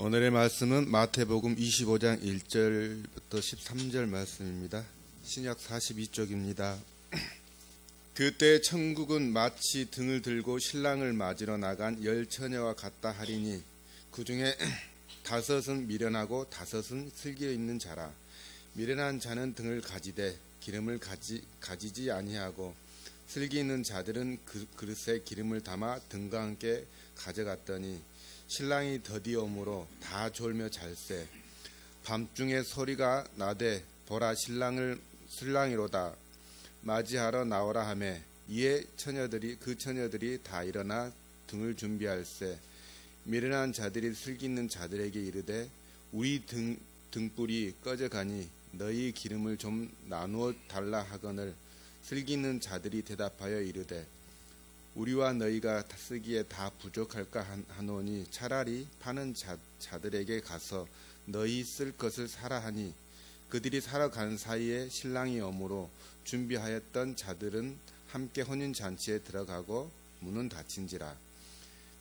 오늘의 말씀은 마태복음 25장 1절부터 13절 말씀입니다. 신약 42쪽입니다. 그때 천국은 마치 등을 들고 신랑을 맞으러 나간 10처녀와 같다 하리니 그 중에 5은 미련하고 5은 슬기에 있는 자라. 미련한 자는 등을 가지되 기름을 가지지 아니하고 슬기 있는 자들은 그릇에 기름을 담아 등과 함께 가져갔더니 신랑이 더디오므로 다 졸며 잘세. 밤중에 소리가 나되 보라 신랑이로다 맞이하러 나오라 하매 이에 그 처녀들이 다 일어나 등을 준비할세. 미련한 자들이 슬기 있는 자들에게 이르되 우리 등불이 꺼져가니 너희 기름을 좀 나누어 달라 하거늘 슬기 있는 자들이 대답하여 이르되 우리와 너희가 쓰기에 다 부족할까 하노니 차라리 파는 자들에게 가서 너희 쓸 것을 사라 하니 그들이 사러 간 사이에 신랑이 오므로 준비하였던 자들은 함께 혼인잔치에 들어가고 문은 닫힌지라.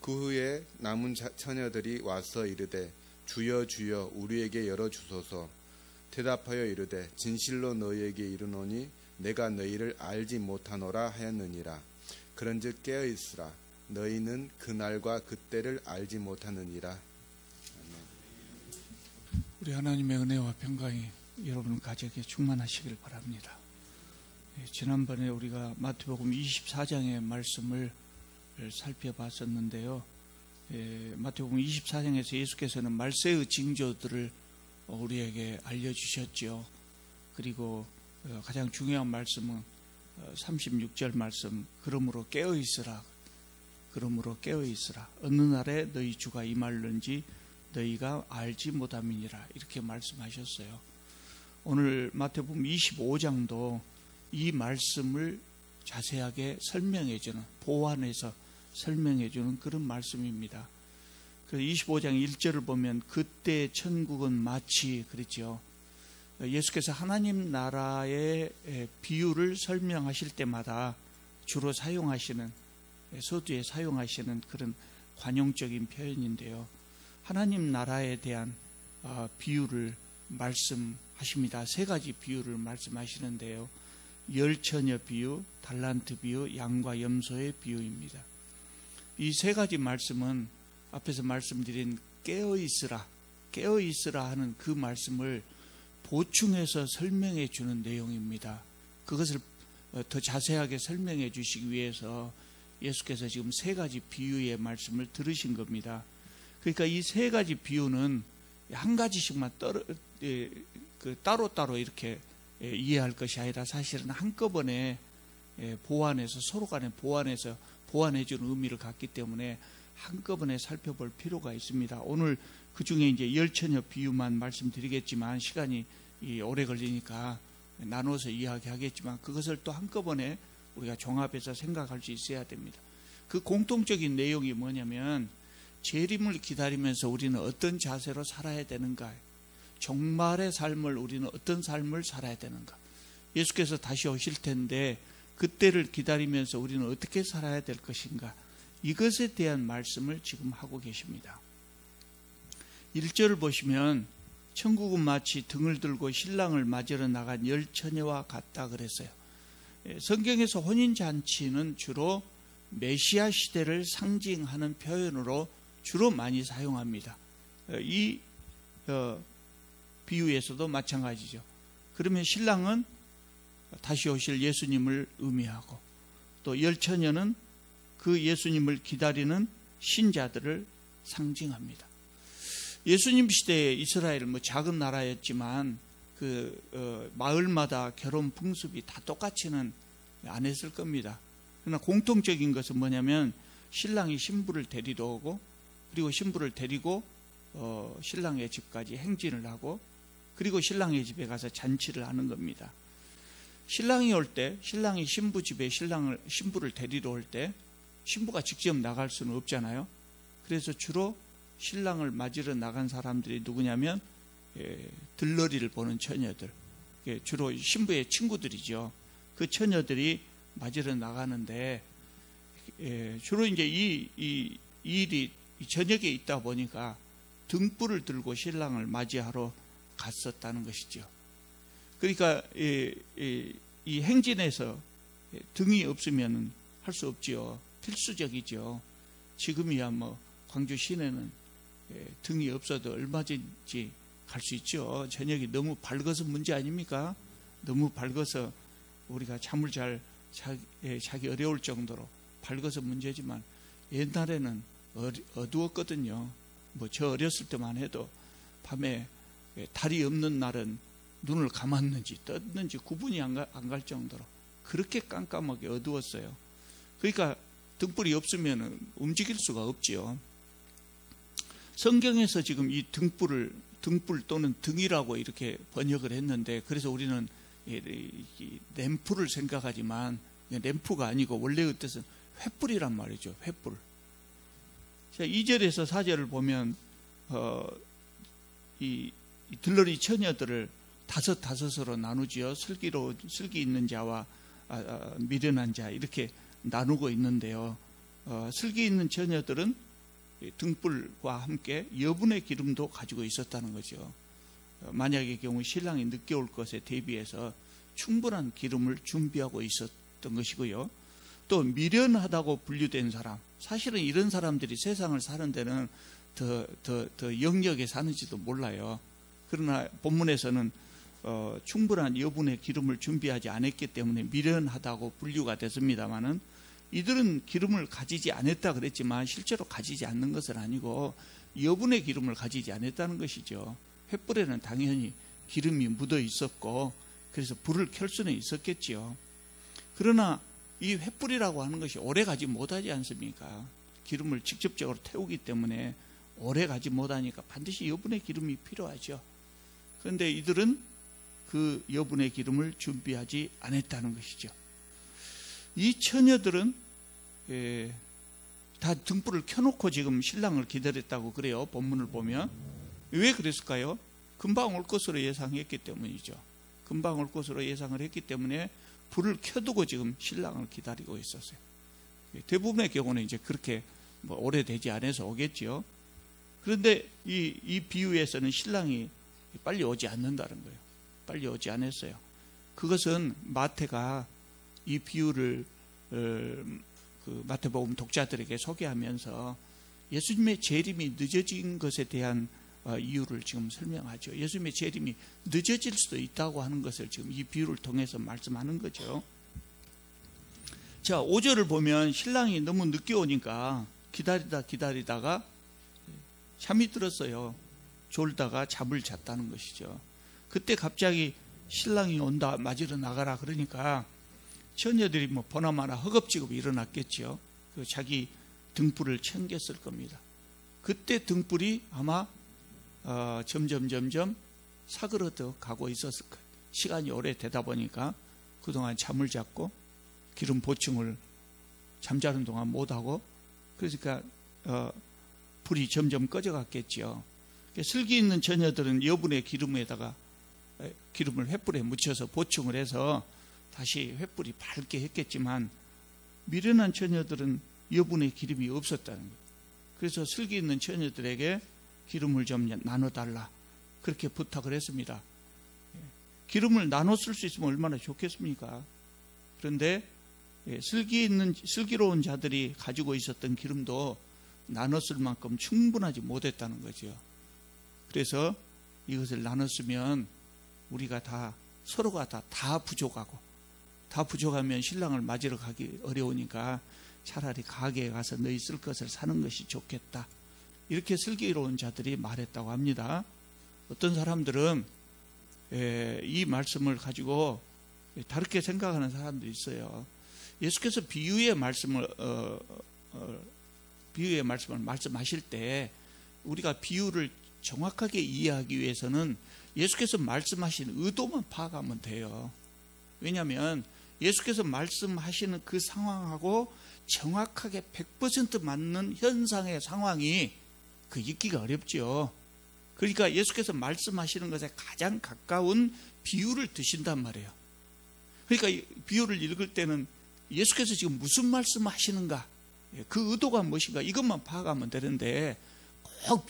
그 후에 남은 처녀들이 와서 이르되 주여 주여 우리에게 열어주소서. 대답하여 이르되 진실로 너희에게 이르노니 내가 너희를 알지 못하노라 하였느니라. 그런즉 깨어있으라. 너희는 그날과 그때를 알지 못하느니라. 우리 하나님의 은혜와 평강이 여러분 가정에 충만하시길 바랍니다. 지난번에 우리가 마태복음 24장의 말씀을 살펴봤었는데요. 마태복음 24장에서 예수께서는 말세의 징조들을 우리에게 알려주셨죠. 그리고 가장 중요한 말씀은 36절 말씀, 그러므로 깨어있으라. 그러므로 깨어있으라. 어느 날에 너희 주가 임할는지 너희가 알지 못함이니라. 이렇게 말씀하셨어요. 오늘 마태복음 25장도 이 말씀을 자세하게 설명해주는, 보완해서 설명해주는 그런 말씀입니다. 그래서 25장 1절을 보면 그때 천국은 마치 그랬죠. 예수께서 하나님 나라의 비유를 설명하실 때마다 주로 사용하시는, 서두에 사용하시는 그런 관용적인 표현인데요. 하나님 나라에 대한 비유를 말씀하십니다. 3가지 비유를 말씀하시는데요. 10처녀 비유, 달란트 비유, 양과 염소의 비유입니다. 이 3가지 말씀은 앞에서 말씀드린 깨어있으라 하는 그 말씀을 보충해서 설명해 주는 내용입니다. 그것을 더 자세하게 설명해 주시기 위해서 예수께서 지금 3가지 비유의 말씀을 들으신 겁니다. 그러니까 이 3가지 비유는 한 가지씩만 따로따로 이렇게 이해할 것이 아니라 사실은 한꺼번에 보완해서 서로 간에 보완해 주는 의미를 갖기 때문에 한꺼번에 살펴볼 필요가 있습니다. 오늘 그 중에 이제 10처녀 비유만 말씀드리겠지만 시간이 오래 걸리니까 나눠서 이야기하겠지만 그것을 또 한꺼번에 우리가 종합해서 생각할 수 있어야 됩니다. 그 공통적인 내용이 뭐냐면 재림을 기다리면서 우리는 어떤 자세로 살아야 되는가, 종말의 삶을 우리는 어떤 삶을 살아야 되는가, 예수께서 다시 오실 텐데 그때를 기다리면서 우리는 어떻게 살아야 될 것인가, 이것에 대한 말씀을 지금 하고 계십니다. 1절을 보시면 천국은 마치 등을 들고 신랑을 맞으러 나간 10처녀와 같다 그랬어요. 성경에서 혼인잔치는 주로 메시아 시대를 상징하는 표현으로 주로 많이 사용합니다. 이 비유에서도 마찬가지죠. 그러면 신랑은 다시 오실 예수님을 의미하고 또 10처녀는 그 예수님을 기다리는 신자들을 상징합니다. 예수님 시대에 이스라엘 작은 나라였지만 마을마다 결혼 풍습이 다 똑같이는 안 했을 겁니다. 그러나 공통적인 것은 뭐냐면 신랑이 신부를 데리러 오고 그리고 신부를 데리고 신랑의 집까지 행진을 하고 그리고 신랑의 집에 가서 잔치를 하는 겁니다. 신랑이 올 때, 신랑이 신부 집에 신부를 데리러 올 때 신부가 직접 나갈 수는 없잖아요. 그래서 주로 신랑을 맞으러 나간 사람들이 누구냐면 들러리를 보는 처녀들, 주로 신부의 친구들이죠. 그 처녀들이 맞으러 나가는데 주로 이제 이 일이 저녁에 있다 보니까 등불을 들고 신랑을 맞이하러 갔었다는 것이죠. 그러니까 이 행진에서 등이 없으면 할 수 없지요. 필수적이죠. 지금이야 뭐 광주 시내는 등이 없어도 얼마든지 갈 수 있죠. 저녁이 너무 밝아서 문제 아닙니까? 너무 밝아서 우리가 잠을 잘 자기 어려울 정도로 밝아서 문제지만 옛날에는 어두웠거든요. 뭐 저 어렸을 때만 해도 밤에 달이 없는 날은 눈을 감았는지 떴는지 구분이 안 갈 정도로 그렇게 깜깜하게 어두웠어요. 그러니까 등불이 없으면 움직일 수가 없지요. 성경에서 지금 이 등불 또는 등이라고 이렇게 번역을 했는데, 그래서 우리는 램프를 생각하지만 램프가 아니고 원래의 뜻은 횃불이란 말이죠. 횃불. 자, 2절에서 4절을 보면 이 들러리 처녀들을 다섯으로 나누지요. 슬기 있는 자와 미련한 자 이렇게 나누고 있는데요. 슬기 있는 처녀들은 등불과 함께 여분의 기름도 가지고 있었다는 거죠. 만약의 경우 신랑이 늦게 올 것에 대비해서 충분한 기름을 준비하고 있었던 것이고요. 또 미련하다고 분류된 사람, 사실은 이런 사람들이 세상을 사는 데는 더 영역에 사는지도 몰라요. 그러나 본문에서는 충분한 여분의 기름을 준비하지 않았기 때문에 미련하다고 분류가 됐습니다마는, 이들은 기름을 가지지 않았다 그랬지만 실제로 가지지 않는 것은 아니고 여분의 기름을 가지지 않았다는 것이죠. 횃불에는 당연히 기름이 묻어 있었고 그래서 불을 켤 수는 있었겠지요. 그러나 이 횃불이라고 하는 것이 오래 가지 못하지 않습니까? 기름을 직접적으로 태우기 때문에 오래 가지 못하니까 반드시 여분의 기름이 필요하죠. 그런데 이들은 그 여분의 기름을 준비하지 않았다는 것이죠. 이 처녀들은 다 등불을 켜놓고 지금 신랑을 기다렸다고 그래요. 본문을 보면. 왜 그랬을까요? 금방 올 것으로 예상했기 때문이죠. 금방 올 것으로 예상을 했기 때문에 불을 켜두고 지금 신랑을 기다리고 있었어요. 대부분의 경우는 이제 그렇게 뭐 오래되지 않아서 오겠죠. 그런데 이 비유에서는 신랑이 빨리 오지 않는다는 거예요. 빨리 오지 않았어요. 그것은 마태가 이 비유를 그 마태복음 독자들에게 소개하면서 예수님의 재림이 늦어진 것에 대한 이유를 지금 설명하죠. 예수님의 재림이 늦어질 수도 있다고 하는 것을 지금 이 비유를 통해서 말씀하는 거죠. 자, 5절을 보면 신랑이 너무 늦게 오니까 기다리다가 잠이 들었어요. 졸다가 잠을 잤다는 것이죠. 그때 갑자기 신랑이 온다, 맞으러 나가라 그러니까 처녀들이 뭐 보나마나 허겁지겁 일어났겠죠. 그 자기 등불을 챙겼을 겁니다. 그때 등불이 아마 점점 사그러져 가고 있었을 거예요. 시간이 오래 되다 보니까 그동안 잠을 잤고 기름 보충을 잠자는 동안 못하고, 그러니까 불이 점점 꺼져갔겠죠. 슬기 있는 처녀들은 여분의 기름에다가 기름을 횃불에 묻혀서 보충을 해서 다시 횃불이 밝게 했겠지만, 미련한 처녀들은 여분의 기름이 없었다는 거예요. 그래서 슬기 있는 처녀들에게 기름을 좀 나눠달라 그렇게 부탁을 했습니다. 기름을 나눠 쓸 수 있으면 얼마나 좋겠습니까? 그런데 슬기로운 자들이 가지고 있었던 기름도 나눠 쓸 만큼 충분하지 못했다는 거죠. 그래서 이것을 나눴으면 우리가 서로가 다 부족하고, 다 부족하면 신랑을 맞으러 가기 어려우니까 차라리 가게에 가서 너희 쓸 것을 사는 것이 좋겠다. 이렇게 슬기로운 자들이 말했다고 합니다. 어떤 사람들은 이 말씀을 가지고 다르게 생각하는 사람도 있어요. 예수께서 비유의 말씀을 말씀하실 때 우리가 비유를 정확하게 이해하기 위해서는 예수께서 말씀하신 의도만 파악하면 돼요. 왜냐하면 예수께서 말씀하시는 그 상황하고 정확하게 100% 맞는 현상의 상황이 있기가 어렵죠. 그러니까 예수께서 말씀하시는 것에 가장 가까운 비유를 드신단 말이에요. 그러니까 이 비유를 읽을 때는 예수께서 지금 무슨 말씀을 하시는가, 그 의도가 무엇인가 이것만 파악하면 되는데 꼭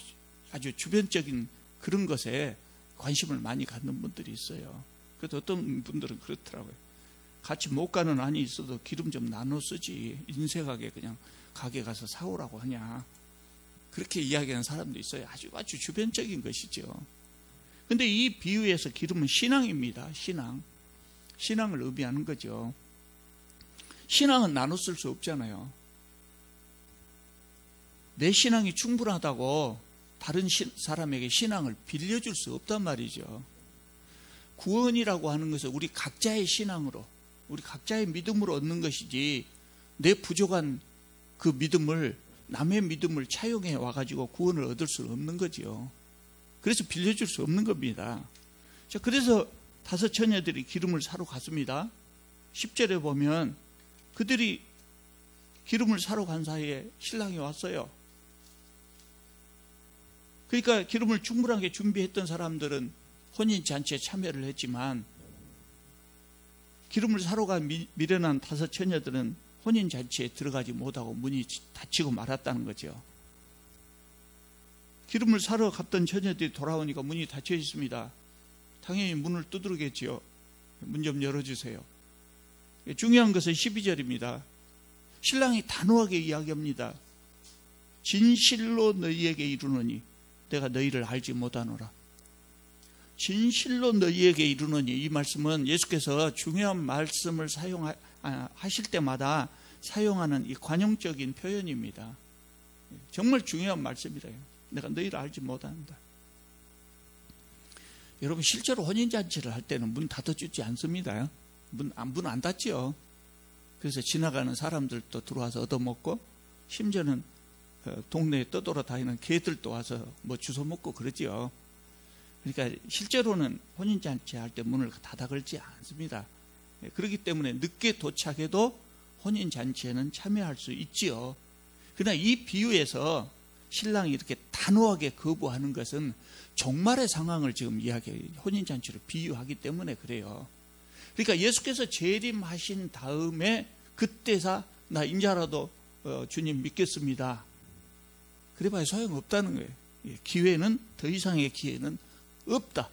아주 주변적인 그런 것에 관심을 많이 갖는 분들이 있어요. 그래도 어떤 분들은 그렇더라고요. 같이 못 가는 안이 있어도 기름 좀 나눠 쓰지 인색하게 그냥 가게 가서 사오라고 하냐, 그렇게 이야기하는 사람도 있어요. 아주 주변적인 것이죠. 근데 이 비유에서 기름은 신앙입니다. 신앙을 의미하는 거죠. 신앙은 나눠 쓸 수 없잖아요. 내 신앙이 충분하다고 다른 사람에게 신앙을 빌려줄 수 없단 말이죠. 구원이라고 하는 것은 우리 각자의 신앙으로, 우리 각자의 믿음으로 얻는 것이지, 내 부족한 그 믿음을, 남의 믿음을 차용해 와가지고 구원을 얻을 수는 없는 거지요. 그래서 빌려줄 수 없는 겁니다. 자, 그래서 5 처녀들이 기름을 사러 갔습니다. 10절에 보면 그들이 기름을 사러 간 사이에 신랑이 왔어요. 그러니까 기름을 충분하게 준비했던 사람들은 혼인잔치에 참여를 했지만, 기름을 사러 간 미련한 5 처녀들은 혼인잔치에 들어가지 못하고 문이 닫히고 말았다는 거죠. 기름을 사러 갔던 처녀들이 돌아오니까 문이 닫혀 있습니다. 당연히 문을 두드리겠지요. 문 좀 열어주세요. 중요한 것은 12절입니다. 신랑이 단호하게 이야기합니다. 진실로 너희에게 이르노니 내가 너희를 알지 못하노라. 진실로 너희에게 이르노니, 이 말씀은 예수께서 중요한 말씀을 사용하실 때마다 사용하는 이 관용적인 표현입니다. 정말 중요한 말씀이래요. 내가 너희를 알지 못한다. 여러분, 실제로 혼인잔치를 할 때는 문 닫아주지 않습니다. 문 안 닫죠. 그래서 지나가는 사람들도 들어와서 얻어먹고, 심지어는 동네에 떠돌아다니는 개들도 와서 뭐 주워 먹고 그러지요. 그러니까 실제로는 혼인잔치 할 때 문을 닫아 걸지 않습니다. 그렇기 때문에 늦게 도착해도 혼인잔치에는 참여할 수 있지요. 그러나 이 비유에서 신랑이 이렇게 단호하게 거부하는 것은 종말의 상황을 지금 혼인잔치로 비유하기 때문에 그래요. 그러니까 예수께서 재림하신 다음에 그때사 나 인자라도 주님 믿겠습니다, 그래봐야 소용없다는 거예요. 기회는, 더 이상의 기회는 없다.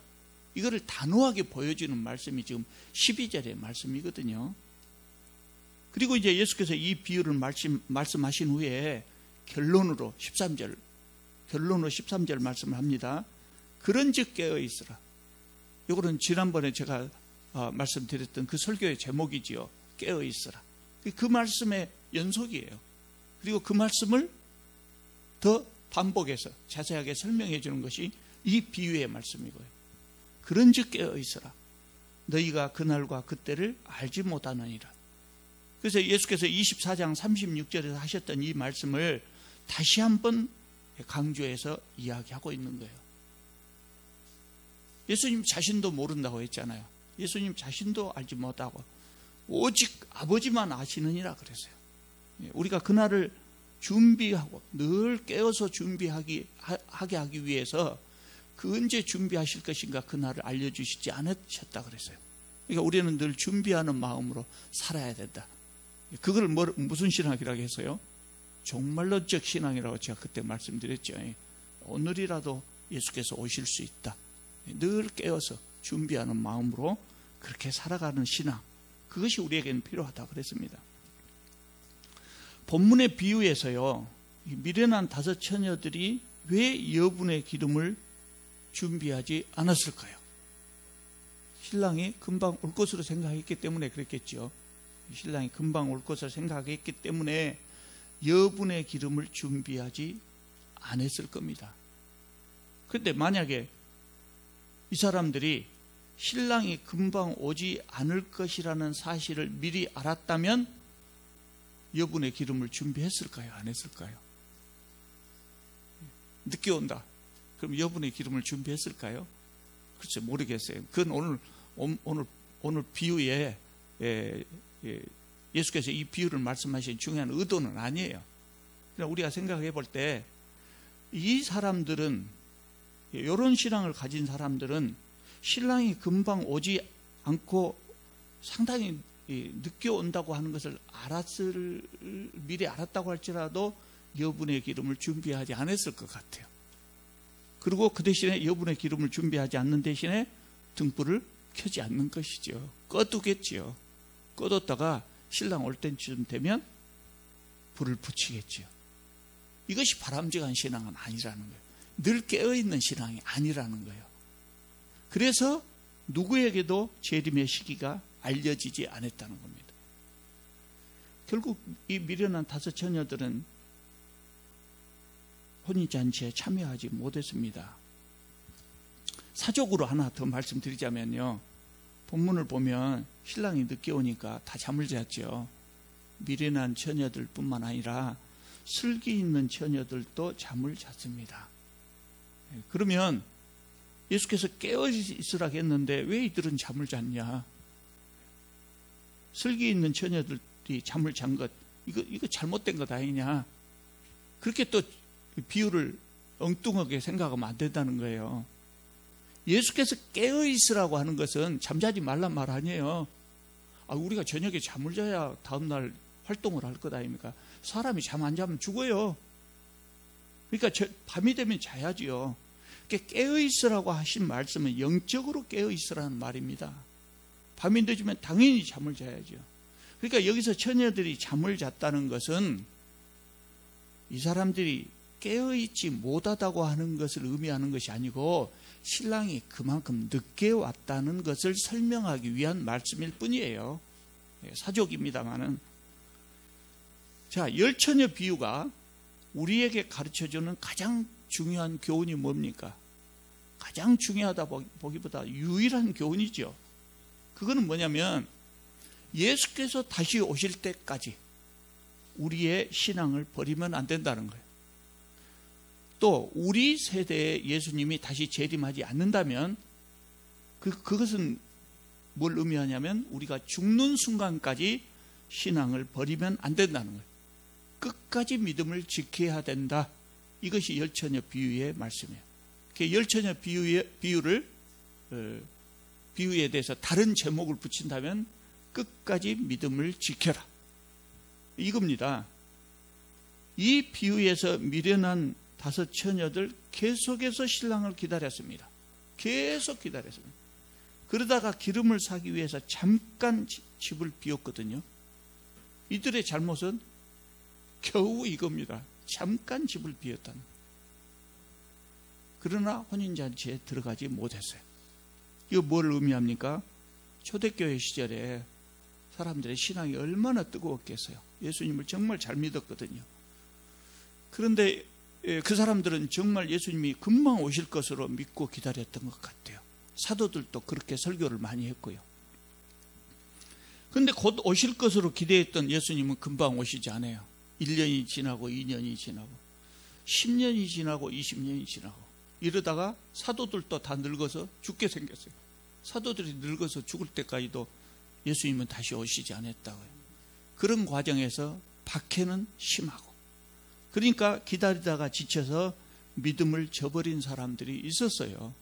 이거를 단호하게 보여주는 말씀이 지금 12절의 말씀이거든요. 그리고 이제 예수께서 이 비유를 말씀하신 후에 결론으로 13절 말씀을 합니다. 그런즉 깨어 있으라. 이거는 지난번에 제가 말씀드렸던 그 설교의 제목이지요. 깨어 있으라. 그 말씀의 연속이에요. 그리고 그 말씀을 더 반복해서 자세하게 설명해 주는 것이 이 비유의 말씀이고요. 그런즉 깨어 있으라. 너희가 그날과 그때를 알지 못하느니라. 그래서 예수께서 24장 36절에서 하셨던 이 말씀을 다시 한번 강조해서 이야기하고 있는 거예요. 예수님 자신도 모른다고 했잖아요. 예수님 자신도 알지 못하고 오직 아버지만 아시느니라 그랬어요. 우리가 그날을 준비하고 늘 깨어서 준비하게 하기 위해서 그 언제 준비하실 것인가 그날을 알려주시지 않으셨다 그랬어요. 그러니까 우리는 늘 준비하는 마음으로 살아야 된다. 그걸 무슨 신앙이라고 해서요? 종말론적 신앙이라고 제가 그때 말씀드렸죠. 오늘이라도 예수께서 오실 수 있다. 늘 깨어서 준비하는 마음으로 그렇게 살아가는 신앙, 그것이 우리에게는 필요하다 그랬습니다. 본문의 비유에서요, 미련한 5 처녀들이 왜 여분의 기름을 준비하지 않았을까요? 신랑이 금방 올 것으로 생각했기 때문에 그랬겠죠. 신랑이 금방 올 것을 생각했기 때문에 여분의 기름을 준비하지 않았을 겁니다. 그런데 만약에 이 사람들이 신랑이 금방 오지 않을 것이라는 사실을 미리 알았다면 여분의 기름을 준비했을까요? 안 했을까요? 늦게 온다. 그럼 여분의 기름을 준비했을까요? 글쎄 모르겠어요. 그건 오늘 비유에 예수께서 이 비유를 말씀하신 중요한 의도는 아니에요. 그냥 우리가 생각해 볼 때 이 사람들은, 이런 신앙을 가진 사람들은 신랑이 금방 오지 않고 상당히 늦게 온다고 하는 것을 미리 알았다고 할지라도 여분의 기름을 준비하지 않았을 것 같아요. 그리고 그 대신에 여분의 기름을 준비하지 않는 대신에 등불을 켜지 않는 것이죠. 꺼두겠지요. 꺼뒀다가 신랑 올 때쯤 되면 불을 붙이겠지요. 이것이 바람직한 신앙은 아니라는 거예요. 늘 깨어있는 신앙이 아니라는 거예요. 그래서 누구에게도 재림의 시기가 알려지지 않았다는 겁니다. 결국 이 미련한 5 처녀들은 혼인잔치에 참여하지 못했습니다. 사적으로 하나 더 말씀드리자면요. 본문을 보면 신랑이 늦게 오니까 다 잠을 잤죠. 미련한 처녀들 뿐만 아니라 슬기 있는 처녀들도 잠을 잤습니다. 그러면 예수께서 깨어 있으라 했는데 왜 이들은 잠을 잤냐? 슬기 있는 처녀들이 잠을 잔 것, 이거 잘못된 것 아니냐? 그렇게 또 비유를 엉뚱하게 생각하면 안 된다는 거예요. 예수께서 깨어 있으라고 하는 것은 잠자지 말란 말 아니에요. 우리가 저녁에 잠을 자야 다음날 활동을 할 것 아닙니까? 사람이 잠 안 자면 죽어요. 그러니까 밤이 되면 자야지요. 깨어 있으라고 하신 말씀은 영적으로 깨어 있으라는 말입니다. 밤이 늦으면 당연히 잠을 자야죠. 그러니까 여기서 처녀들이 잠을 잤다는 것은 이 사람들이 깨어있지 못하다고 하는 것을 의미하는 것이 아니고 신랑이 그만큼 늦게 왔다는 것을 설명하기 위한 말씀일 뿐이에요. 사족입니다마는. 자, 10처녀 비유가 우리에게 가르쳐주는 가장 중요한 교훈이 뭡니까? 가장 중요하다 보기보다 유일한 교훈이죠. 그거는 뭐냐면 예수께서 다시 오실 때까지 우리의 신앙을 버리면 안 된다는 거예요. 또 우리 세대에 예수님이 다시 재림하지 않는다면 그것은 뭘 의미하냐면 우리가 죽는 순간까지 신앙을 버리면 안 된다는 거예요. 끝까지 믿음을 지켜야 된다. 이것이 10처녀 비유의 말씀이에요. 10처녀 비유에 대해서 다른 제목을 붙인다면 끝까지 믿음을 지켜라. 이겁니다. 이 비유에서 미련한 5 처녀들 계속해서 신랑을 기다렸습니다. 계속 기다렸습니다. 그러다가 기름을 사기 위해서 잠깐 집을 비웠거든요. 이들의 잘못은 겨우 이겁니다. 잠깐 집을 비웠다는. 그러나 혼인잔치에 들어가지 못했어요. 이거 뭘 의미합니까? 초대교회 시절에 사람들의 신앙이 얼마나 뜨거웠겠어요. 예수님을 정말 잘 믿었거든요. 그런데 그 사람들은 정말 예수님이 금방 오실 것으로 믿고 기다렸던 것 같아요. 사도들도 그렇게 설교를 많이 했고요. 그런데 곧 오실 것으로 기대했던 예수님은 금방 오시지 않아요. 1년이 지나고 2년이 지나고 10년이 지나고 20년이 지나고 이러다가 사도들도 다 늙어서 죽게 생겼어요. 사도들이 늙어서 죽을 때까지도 예수님은 다시 오시지 않았다고요. 그런 과정에서 박해는 심하고 그러니까 기다리다가 지쳐서 믿음을 저버린 사람들이 있었어요.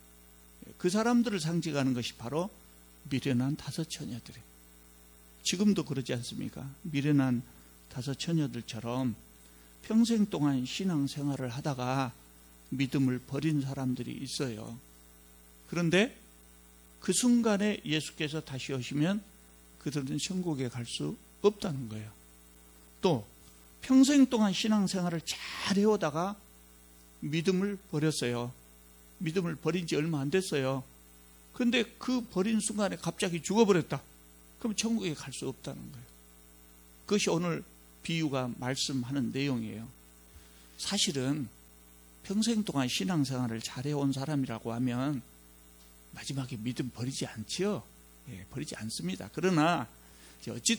그 사람들을 상징하는 것이 바로 미련한 5 처녀들이에요. 지금도 그러지 않습니까? 미련한 5 처녀들처럼 평생 동안 신앙생활을 하다가 믿음을 버린 사람들이 있어요. 그런데 그 순간에 예수께서 다시 오시면 그들은 천국에 갈 수 없다는 거예요. 또 평생 동안 신앙생활을 잘 해오다가 믿음을 버렸어요. 믿음을 버린 지 얼마 안 됐어요. 그런데 그 버린 순간에 갑자기 죽어버렸다. 그럼 천국에 갈 수 없다는 거예요. 그것이 오늘 비유가 말씀하는 내용이에요. 사실은 평생 동안 신앙생활을 잘해온 사람이라고 하면 마지막에 믿음 버리지 않지요. 버리지 않습니다. 그러나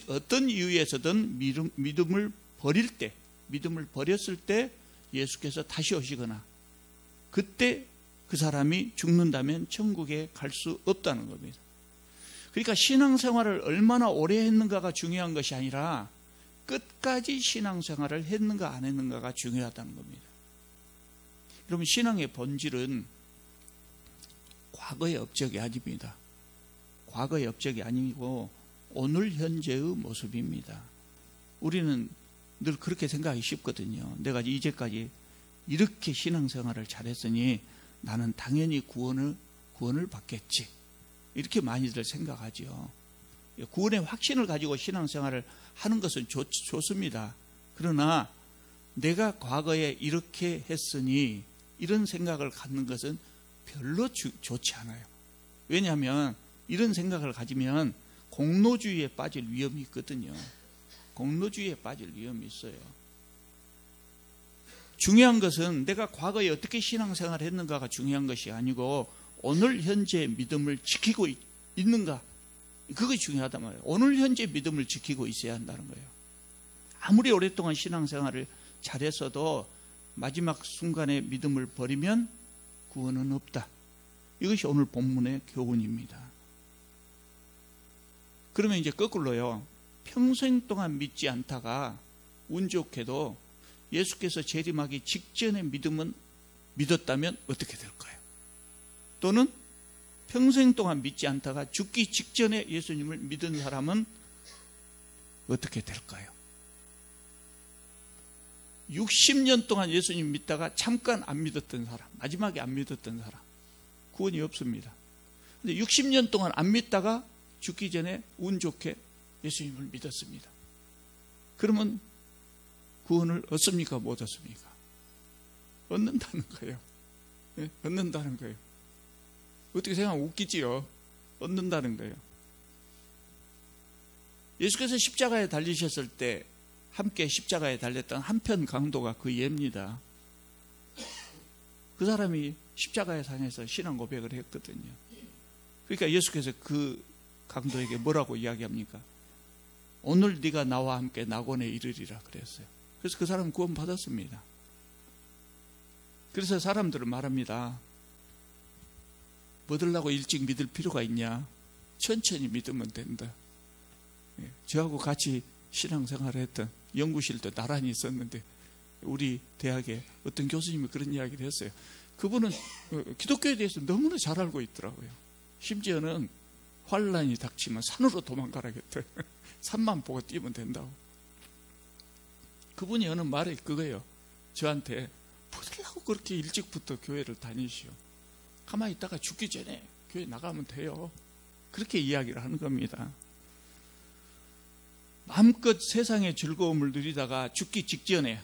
어떤 이유에서든 믿음을 버릴 때, 믿음을 버렸을 때 예수께서 다시 오시거나 그때 그 사람이 죽는다면 천국에 갈 수 없다는 겁니다. 그러니까 신앙생활을 얼마나 오래 했는가가 중요한 것이 아니라 끝까지 신앙생활을 했는가 안 했는가가 중요하다는 겁니다. 여러분, 신앙의 본질은 과거의 업적이 아닙니다. 과거의 업적이 아니고 오늘 현재의 모습입니다. 우리는 늘 그렇게 생각하기 쉽거든요. 내가 이제까지 이렇게 신앙생활을 잘했으니 나는 당연히 구원을 받겠지. 이렇게 많이들 생각하죠. 구원의 확신을 가지고 신앙생활을 하는 것은 좋습니다. 그러나 내가 과거에 이렇게 했으니 이런 생각을 갖는 것은 별로 좋지 않아요. 왜냐하면 이런 생각을 가지면 공로주의에 빠질 위험이 있거든요. 공로주의에 빠질 위험이 있어요. 중요한 것은 내가 과거에 어떻게 신앙생활을 했는가가 중요한 것이 아니고 오늘 현재 믿음을 지키고 있는가, 그것이 중요하단 말이에요. 오늘 현재 믿음을 지키고 있어야 한다는 거예요. 아무리 오랫동안 신앙생활을 잘했어도 마지막 순간에 믿음을 버리면 구원은 없다. 이것이 오늘 본문의 교훈입니다. 그러면 이제 거꾸로요, 평생 동안 믿지 않다가 운 좋게도 예수께서 재림하기 직전에 믿음은 믿었다면 어떻게 될까요? 또는 평생 동안 믿지 않다가 죽기 직전에 예수님을 믿은 사람은 어떻게 될까요? 60년 동안 예수님 믿다가 잠깐 안 믿었던 사람, 마지막에 안 믿었던 사람, 구원이 없습니다. 근데 60년 동안 안 믿다가 죽기 전에 운 좋게 예수님을 믿었습니다. 그러면 구원을 얻습니까? 못 얻습니까? 얻는다는 거예요. 네? 얻는다는 거예요. 어떻게 생각하면 웃기지요? 얻는다는 거예요. 예수께서 십자가에 달리셨을 때 함께 십자가에 달렸던 한편 강도가 그 예입니다. 그 사람이 십자가의 상에서 신앙 고백을 했거든요. 그러니까 예수께서 그 강도에게 뭐라고 이야기합니까? 오늘 네가 나와 함께 낙원에 이르리라 그랬어요. 그래서 그 사람은 구원 받았습니다. 그래서 사람들은 말합니다. 뭐들라고 일찍 믿을 필요가 있냐? 천천히 믿으면 된다. 저하고 같이 신앙생활을 했던 연구실도 나란히 있었는데 우리 대학에 어떤 교수님이 그런 이야기를 했어요. 그분은 기독교에 대해서 너무나 잘 알고 있더라고요. 심지어는 환란이 닥치면 산으로 도망가라겠대. 산만 보고 뛰면 된다고. 그분이 하는 말이 그거예요. 저한테 뭐들라고 그렇게 일찍부터 교회를 다니시오. 가만히 있다가 죽기 전에 교회 나가면 돼요. 그렇게 이야기를 하는 겁니다. 마음껏 세상의 즐거움을 누리다가 죽기 직전에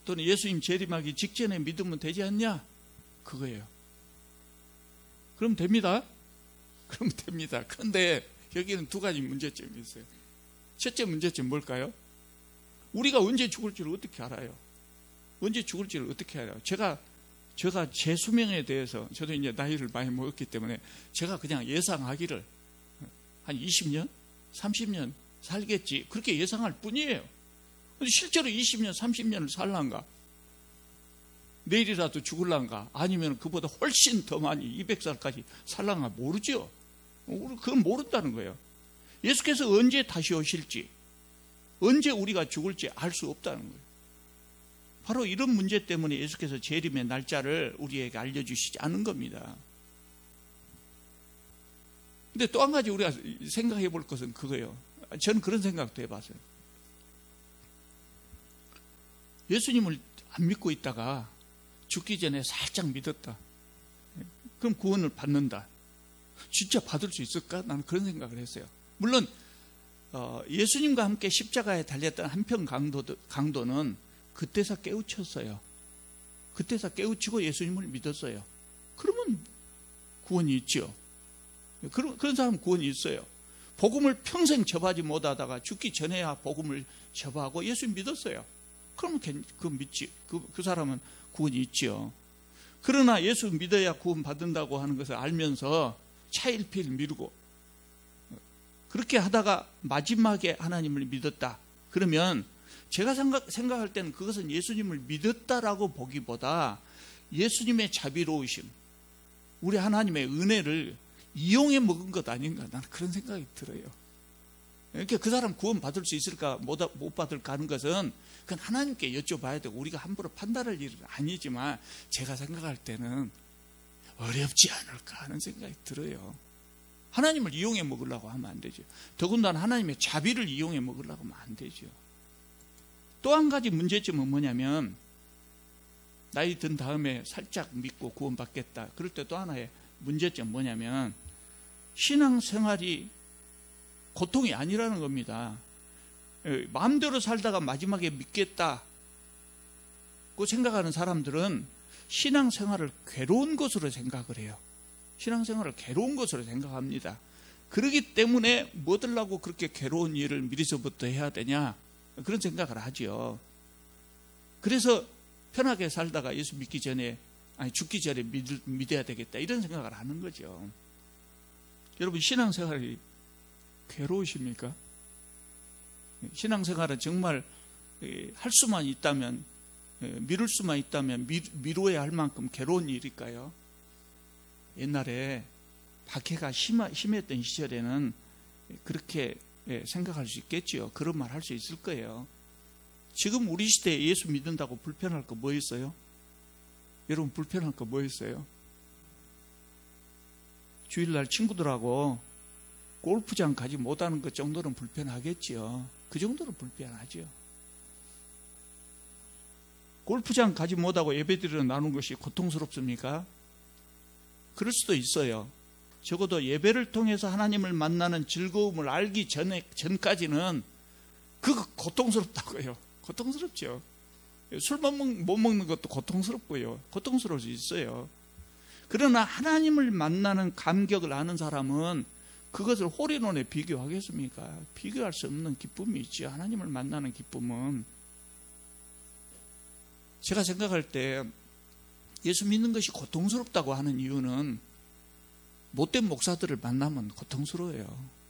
또는 예수님 재림하기 직전에 믿으면 되지 않냐? 그거예요. 그럼 됩니다. 그럼 됩니다. 그런데 여기는 두 가지 문제점이 있어요. 첫째 문제점 뭘까요? 우리가 언제 죽을지를 어떻게 알아요? 언제 죽을지를 어떻게 알아요? 제가 제 수명에 대해서, 저도 이제 나이를 많이 먹었기 때문에 제가 그냥 예상하기를 한 20년, 30년 살겠지, 그렇게 예상할 뿐이에요. 근데 실제로 20년, 30년을 살란가? 내일이라도 죽을란가? 아니면 그보다 훨씬 더 많이 200살까지 살란가? 모르죠. 그건 모른다는 거예요. 예수께서 언제 다시 오실지, 언제 우리가 죽을지 알 수 없다는 거예요. 바로 이런 문제 때문에 예수께서 재림의 날짜를 우리에게 알려주시지 않은 겁니다. 근데 또 한 가지 우리가 생각해 볼 것은 그거예요. 저는 그런 생각도 해봤어요. 예수님을 안 믿고 있다가 죽기 전에 살짝 믿었다. 그럼 구원을 받는다. 진짜 받을 수 있을까? 나는 그런 생각을 했어요. 물론 예수님과 함께 십자가에 달렸던 한편 강도는 그때서 깨우쳤어요. 그때서 깨우치고 예수님을 믿었어요. 그러면 구원이 있죠. 그런 사람은 구원이 있어요. 복음을 평생 접하지 못하다가 죽기 전에야 복음을 접하고 예수님 믿었어요. 그러면 그 사람은 구원이 있죠. 그러나 예수 믿어야 구원 받는다고 하는 것을 알면서 차일피일 미루고 그렇게 하다가 마지막에 하나님을 믿었다. 그러면 제가 생각할 때는 그것은 예수님을 믿었다라고 보기보다 예수님의 자비로우심, 우리 하나님의 은혜를 이용해 먹은 것 아닌가, 나는 그런 생각이 들어요. 그러니까 그 사람 구원 받을 수 있을까 못 받을까 하는 것은 그건 하나님께 여쭤봐야 되고 우리가 함부로 판단할 일은 아니지만 제가 생각할 때는 어렵지 않을까 하는 생각이 들어요. 하나님을 이용해 먹으려고 하면 안 되죠. 더군다나 하나님의 자비를 이용해 먹으려고 하면 안 되죠. 또 한 가지 문제점은 뭐냐면 나이 든 다음에 살짝 믿고 구원받겠다. 그럴 때 또 하나의 문제점 뭐냐면 신앙생활이 고통이 아니라는 겁니다. 마음대로 살다가 마지막에 믿겠다고 생각하는 사람들은 신앙생활을 괴로운 것으로 생각을 해요. 신앙생활을 괴로운 것으로 생각합니다. 그렇기 때문에 뭐들라고 그렇게 괴로운 일을 미리서부터 해야 되냐, 그런 생각을 하죠. 그래서 편하게 살다가 예수 믿기 전에, 아니 죽기 전에 믿어야 되겠다, 이런 생각을 하는 거죠. 여러분, 신앙생활이 괴로우십니까? 신앙생활은 정말 할 수만 있다면, 미룰 수만 있다면 미루어야 할 만큼 괴로운 일일까요? 옛날에 박해가 심했던 시절에는 그렇게 생각할 수 있겠죠. 그런 말 할 수 있을 거예요. 지금 우리 시대에 예수 믿는다고 불편할 거 뭐 있어요? 여러분, 불편할 거 뭐 있어요? 주일날 친구들하고 골프장 가지 못하는 것 정도는 불편하겠지요. 그 정도는 불편하죠. 골프장 가지 못하고 예배드리러 나눈 것이 고통스럽습니까? 그럴 수도 있어요. 적어도 예배를 통해서 하나님을 만나는 즐거움을 알기 전까지는 그거 고통스럽다고요. 고통스럽죠. 술 못 먹는 것도 고통스럽고요. 고통스러울 수 있어요. 그러나 하나님을 만나는 감격을 아는 사람은 그것을 홀인원에 비교하겠습니까? 비교할 수 없는 기쁨이 있죠. 하나님을 만나는 기쁨은. 제가 생각할 때 예수 믿는 것이 고통스럽다고 하는 이유는 못된 목사들을 만나면 고통스러워요.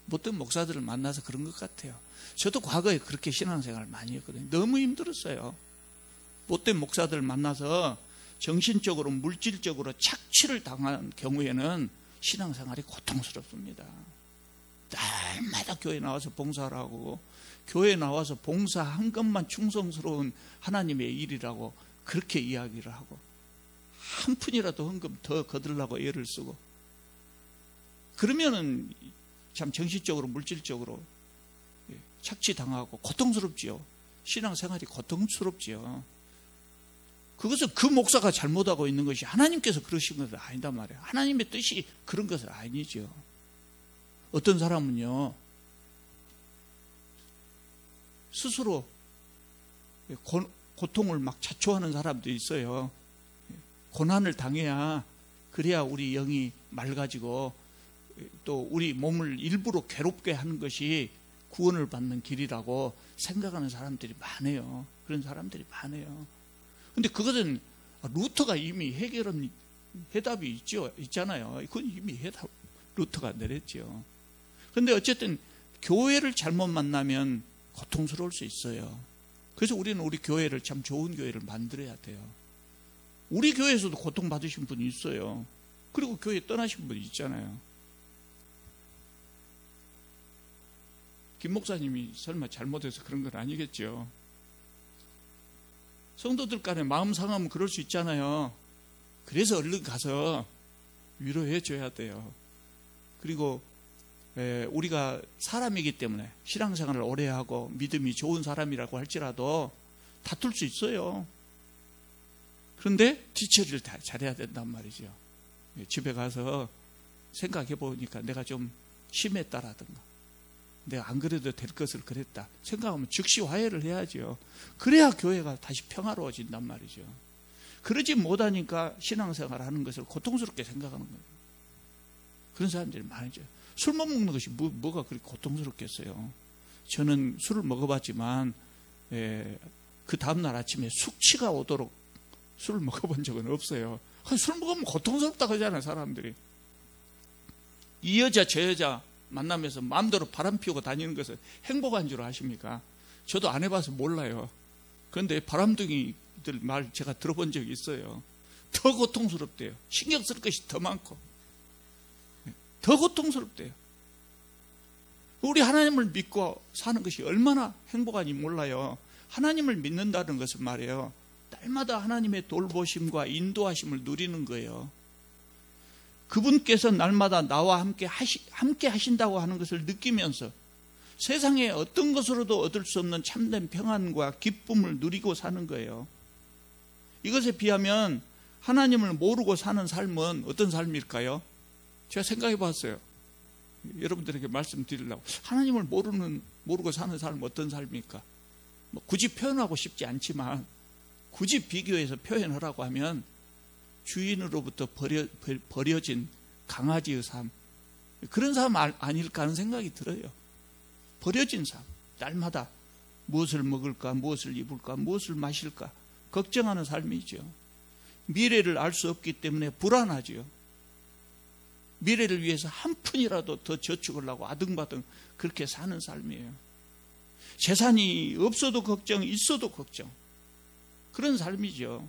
못된 목사들을 만나서 그런 것 같아요. 저도 과거에 그렇게 신앙생활을 많이 했거든요. 너무 힘들었어요. 못된 목사들을 만나서 정신적으로 물질적으로 착취를 당한 경우에는 신앙생활이 고통스럽습니다. 날마다 교회 나와서 봉사를 하고, 교회 나와서 봉사한 것만 충성스러운 하나님의 일이라고 그렇게 이야기를 하고, 한 푼이라도 헌금 더 거들라고 애를 쓰고, 그러면은 참 정신적으로 물질적으로 착취당하고 고통스럽지요. 신앙생활이 고통스럽지요. 그것은 그 목사가 잘못하고 있는 것이 하나님께서 그러신 것은 아니단 말이에요. 하나님의 뜻이 그런 것은 아니죠. 어떤 사람은요, 스스로 고통을 막 자초하는 사람도 있어요. 고난을 당해야, 그래야 우리 영이 맑아지고 또 우리 몸을 일부러 괴롭게 하는 것이 구원을 받는 길이라고 생각하는 사람들이 많아요. 그런 사람들이 많아요. 근데 그것은 루터가 이미 해결한 해답이 있잖아요. 그건 이미 루터가 내렸죠. 근데 어쨌든 교회를 잘못 만나면 고통스러울 수 있어요. 그래서 우리는 우리 교회를 참 좋은 교회를 만들어야 돼요. 우리 교회에서도 고통받으신 분이 있어요. 그리고 교회 떠나신 분이 있잖아요. 김 목사님이 설마 잘못해서 그런 건 아니겠죠. 성도들 간에 마음 상하면 그럴 수 있잖아요. 그래서 얼른 가서 위로해 줘야 돼요. 그리고 우리가 사람이기 때문에 신앙생활을 오래 하고 믿음이 좋은 사람이라고 할지라도 다툴 수 있어요. 그런데 뒤처리를 다 잘해야 된단 말이죠. 집에 가서 생각해 보니까 내가 좀 심했다라든가, 내가 안 그래도 될 것을 그랬다 생각하면 즉시 화해를 해야죠. 그래야 교회가 다시 평화로워진단 말이죠. 그러지 못하니까 신앙생활 하는 것을 고통스럽게 생각하는 거예요. 그런 사람들이 많죠. 술 못 먹는 것이 뭐가 그렇게 고통스럽겠어요. 저는 술을 먹어봤지만 그 다음날 아침에 숙취가 오도록 술을 먹어본 적은 없어요. 술 먹으면 고통스럽다고 하잖아요, 사람들이. 이 여자 저 여자 만나면서 마음대로 바람 피우고 다니는 것을 행복한 줄 아십니까? 저도 안 해봐서 몰라요. 그런데 바람둥이들 말 제가 들어본 적이 있어요. 더 고통스럽대요. 신경 쓸 것이 더 많고 더 고통스럽대요. 우리 하나님을 믿고 사는 것이 얼마나 행복한지 몰라요. 하나님을 믿는다는 것은 말이에요, 날마다 하나님의 돌보심과 인도하심을 누리는 거예요. 그분께서 날마다 나와 함께 하신다고 하는 것을 느끼면서 세상에 어떤 것으로도 얻을 수 없는 참된 평안과 기쁨을 누리고 사는 거예요. 이것에 비하면 하나님을 모르고 사는 삶은 어떤 삶일까요? 제가 생각해 봤어요. 여러분들에게 말씀드리려고. 하나님을 모르고 사는 삶은 어떤 삶입니까? 뭐 굳이 표현하고 싶지 않지만 굳이 비교해서 표현하라고 하면 주인으로부터 버려진 강아지의 삶, 그런 삶 아닐까 하는 생각이 들어요. 버려진 삶, 날마다 무엇을 먹을까, 무엇을 입을까, 무엇을 마실까 걱정하는 삶이죠. 미래를 알 수 없기 때문에 불안하죠. 미래를 위해서 한 푼이라도 더 저축을 하고 아등바등 그렇게 사는 삶이에요. 재산이 없어도 걱정, 있어도 걱정, 그런 삶이죠.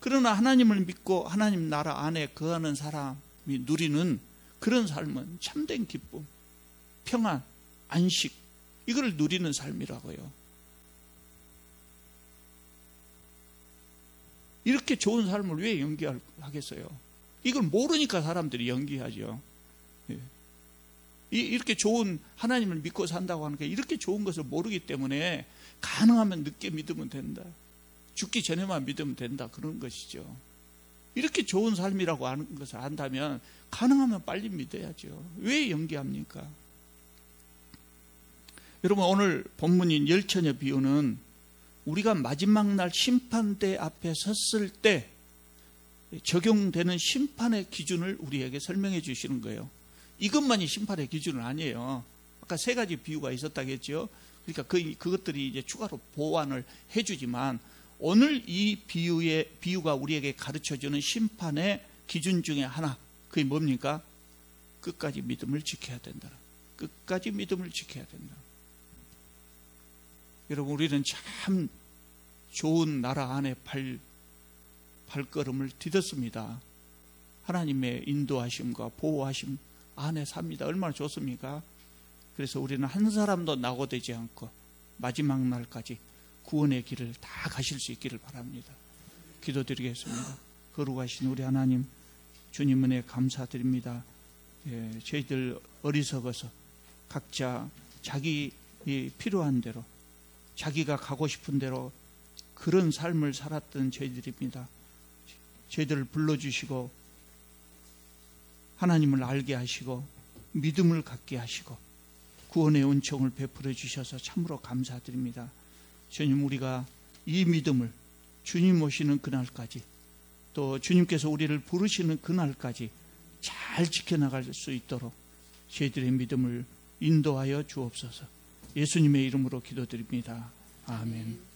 그러나 하나님을 믿고 하나님 나라 안에 거하는 사람이 누리는 그런 삶은 참된 기쁨, 평안, 안식, 이걸 누리는 삶이라고요. 이렇게 좋은 삶을 왜 연기하겠어요? 이걸 모르니까 사람들이 연기하죠. 이렇게 좋은, 하나님을 믿고 산다고 하는 게 이렇게 좋은 것을 모르기 때문에 가능하면 늦게 믿으면 된다, 죽기 전에만 믿으면 된다, 그런 것이죠. 이렇게 좋은 삶이라고 하는 것을 안다면 가능하면 빨리 믿어야죠. 왜 연기합니까? 여러분, 오늘 본문인 열처녀 비유는 우리가 마지막 날 심판대 앞에 섰을 때 적용되는 심판의 기준을 우리에게 설명해 주시는 거예요. 이것만이 심판의 기준은 아니에요. 아까 세 가지 비유가 있었다겠죠. 그러니까 그것들이 이제 추가로 보완을 해주지만 오늘 이 비유가 우리에게 가르쳐주는 심판의 기준 중에 하나, 그게 뭡니까? 끝까지 믿음을 지켜야 된다. 끝까지 믿음을 지켜야 된다. 여러분, 우리는 참 좋은 나라 안에 발걸음을 디뎠습니다. 하나님의 인도하심과 보호하심 안에 삽니다. 얼마나 좋습니까? 그래서 우리는 한 사람도 낙오되지 않고 마지막 날까지 구원의 길을 다 가실 수 있기를 바랍니다. 기도드리겠습니다. 거룩하신 우리 하나님, 주님 은혜 감사드립니다. 저희들 어리석어서 각자 자기 필요한 대로, 자기가 가고 싶은 대로 그런 삶을 살았던 저희들입니다. 저희들을 불러주시고 하나님을 알게 하시고 믿음을 갖게 하시고 구원의 은총을 베풀어 주셔서 참으로 감사드립니다. 주님, 우리가 이 믿음을 주님 오시는 그날까지, 또 주님께서 우리를 부르시는 그날까지 잘 지켜나갈 수 있도록 저희들의 믿음을 인도하여 주옵소서. 예수님의 이름으로 기도드립니다. 아멘.